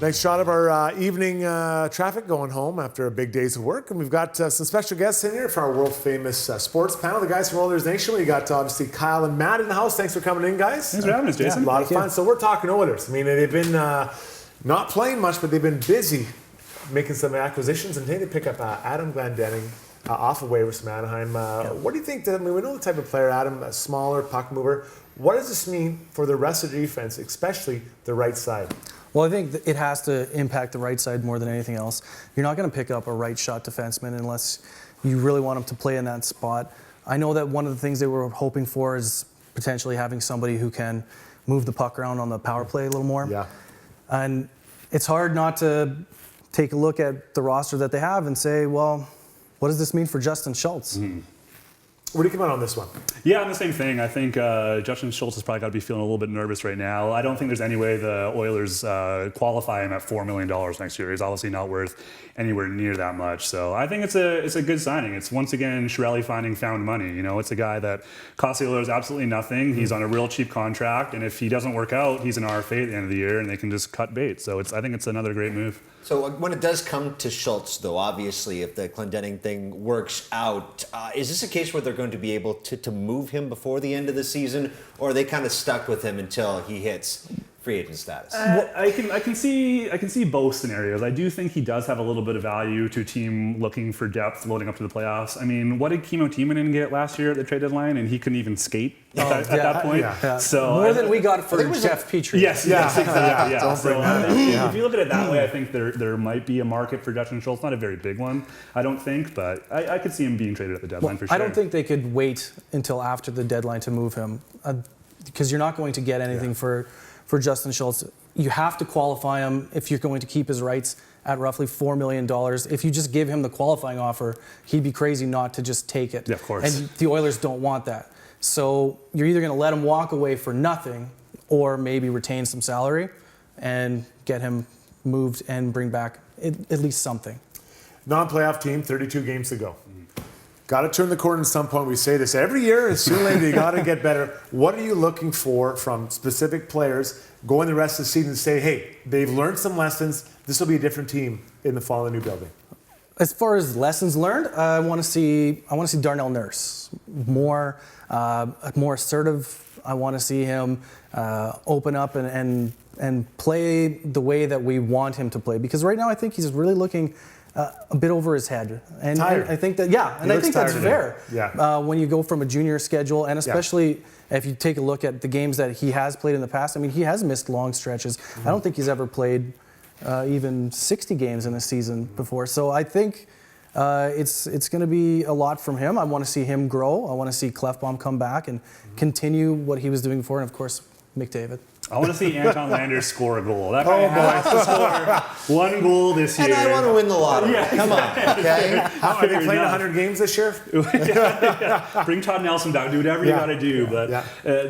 Nice shot of our evening traffic going home after a big day's of work. And we've got some special guests in here for our world-famous sports panel. The guys from Oilers Nation. We got obviously Kyle and Matt in the house. Thanks for coming in, guys. Thanks for having us, Jason. Yeah, a lot of fun. So we're talking Oilers. I mean, they've been not playing much, but they've been busy making some acquisitions. And today they pick up Adam Clendening off of waivers from Anaheim. What do you think? I mean, we know the type of player, Adam, a smaller puck mover. What does this mean for the rest of the defense, especially the right side? Well, I think it has to impact the right side more than anything else. You're not going to pick up a right shot defenseman unless you really want him to play in that spot. I know that one of the things they were hoping for is potentially having somebody who can move the puck around on the power play a little more. Yeah. And it's hard not to take a look at the roster that they have and say, well, what does this mean for Justin Schultz? Mm-hmm. Where do you come out on this one? Yeah, on the same thing. I think Justin Schultz has probably got to be feeling a little bit nervous right now. I don't think there's any way the Oilers qualify him at $4 million next year. He's obviously not worth anywhere near that much. So I think it's a good signing. It's once again Chiarelli finding found money. You know, it's a guy that costs the Oilers absolutely nothing. He's on a real cheap contract, and if he doesn't work out, he's an RFA at the end of the year, and they can just cut bait. So I think it's another great move. So when it does come to Schultz, though, obviously, if the Clendening thing works out, is this a case where they're going to be able to move him before the end of the season, or are they kind of stuck with him until he hits free agent status? I can see both scenarios. I do think he does have a little bit of value to a team looking for depth, loading up to the playoffs. I mean, what did Kimmo Timonen get last year at the trade deadline, and he couldn't even skate at that point? Yeah. So more than we got for Jeff Petrie. Yes, exactly. Yeah. Don't bring that up. If you look at it that way, I think there might be a market for Justin Schultz. Not a very big one, I don't think, but I could see him being traded at the deadline for sure. I don't think they could wait until after the deadline to move him, because you're not going to get anything for Justin Schultz. You have to qualify him if you're going to keep his rights at roughly $4 million. If you just give him the qualifying offer, he'd be crazy not to just take it. Yeah, of course. And the Oilers don't want that. So you're either going to let him walk away for nothing or maybe retain some salary and get him moved and bring back at least something. Non-playoff team, 32 games to go. Got to turn the corner at some point. We say this every year. It's too late. You got to get better. What are you looking for from specific players going the rest of the season to say, hey, they've learned some lessons. This will be a different team in the fall of the new building? As far as lessons learned, I want to see Darnell Nurse more assertive. I want to see him open up and play the way that we want him to play. Because right now, I think he's really looking a bit over his head, and I think that I think that's fair. Yeah. When you go from a junior schedule, and especially if you take a look at the games that he has played in the past. I mean, he has missed long stretches. I don't think he's ever played even 60 games in a season before. So I think it's going to be a lot from him. I want to see him grow. I want to see Clefbaum come back and continue what he was doing before, and of course, McDavid. I want to see Anton Landers score a goal. That guy has to score one goal this year. And I want to win the lottery. Yeah, Come on, okay? Are they playing 100 games this year? Bring Todd Nelson down. Do whatever you got to do. But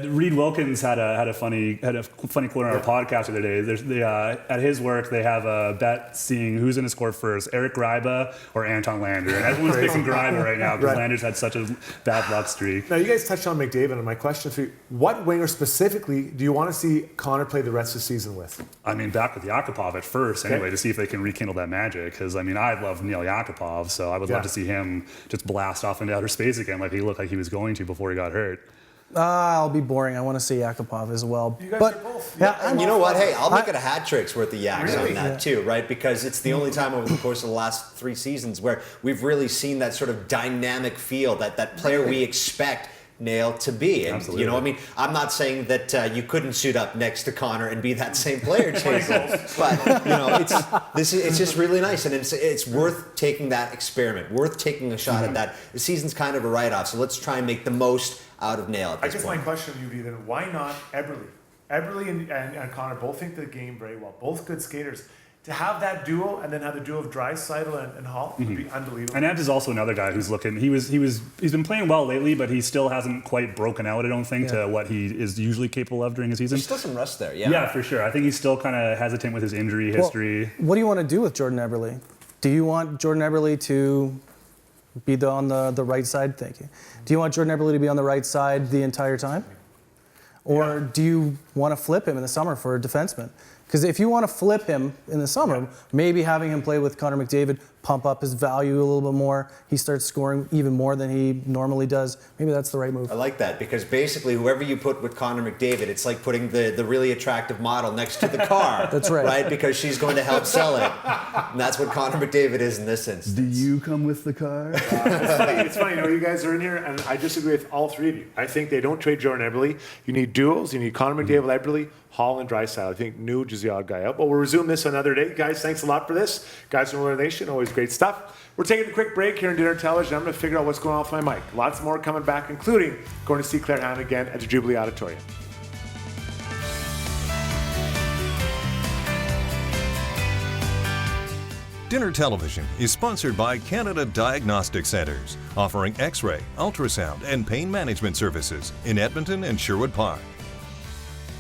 Reed Wilkins had a funny quote on our podcast the other day. At his work, they have a bet seeing who's going to score first, Eric Gryba or Anton Lander. And everyone's picking Gryba right now because Landers had such a bad luck streak. Now, you guys touched on McDavid, and my question for you, what winger specifically do you want to see Connor play the rest of the season with? I mean, back with Yakupov at first, anyway, to see if they can rekindle that magic. Because, I mean, I love Neil Yakupov, so I would love to see him just blast off into outer space again like he looked like he was going to before he got hurt. I'll be boring. I want to see Yakupov as well. You guys are both. Yeah, and you know what? Hey, I'll make it a hat trick's worth of Yaks on that too, right? Because it's the only time over the course of the last 3 seasons where we've really seen that sort of dynamic feel, that player we expect Nail to be. And, Absolutely. you know, I mean, I'm not saying that you couldn't suit up next to Connor and be that same player, Jason, but, you know, it's just really nice, and it's worth taking that experiment, worth taking a shot at that. The season's kind of a write-off, so let's try and make the most out of Nail at this point. I guess my question to you then, why not Eberle? Eberle and Connor both think the game very well, both good skaters. To have that duo and then have the duo of Draisaitl and Hall would be unbelievable. And Ant is also another guy who's looking. He's been playing well lately, but he still hasn't quite broken out. I don't think to what he is usually capable of during a season. There's still some rust there, yeah. Yeah, for sure. I think he's still kind of hesitant with his injury history. What do you want to do with Jordan Eberle? Do you want Jordan Eberle to be on the right side? Thank you. Do you want Jordan Eberle to be on the right side the entire time? Or do you want to flip him in the summer for a defenseman? Because if you want to flip him in the summer, maybe having him play with Connor McDavid, pump up his value a little bit more. He starts scoring even more than he normally does. Maybe that's the right move. I like that, because basically whoever you put with Connor McDavid, it's like putting the really attractive model next to the car. That's right. Right? Because she's going to help sell it. And that's what Connor McDavid is in this instance. Do you come with the car? It's funny, you guys are in here, and I disagree with all three of you. I think they don't trade Jordan Eberle. You need duels. You need Connor McDavid, Eberle, Hall, and Draisaitl. I think Nuge is the odd guy out. But we'll resume this another day. Guys, thanks a lot for this. Guys from Oilers Nation, always great stuff. We're taking a quick break here in Dinner Television. I'm going to figure out what's going on with my mic. Lots more coming back, including going to see Claire Hammond again at the Jubilee Auditorium. Dinner Television is sponsored by Canada Diagnostic Centres, offering X-ray, ultrasound, and pain management services in Edmonton and Sherwood Park.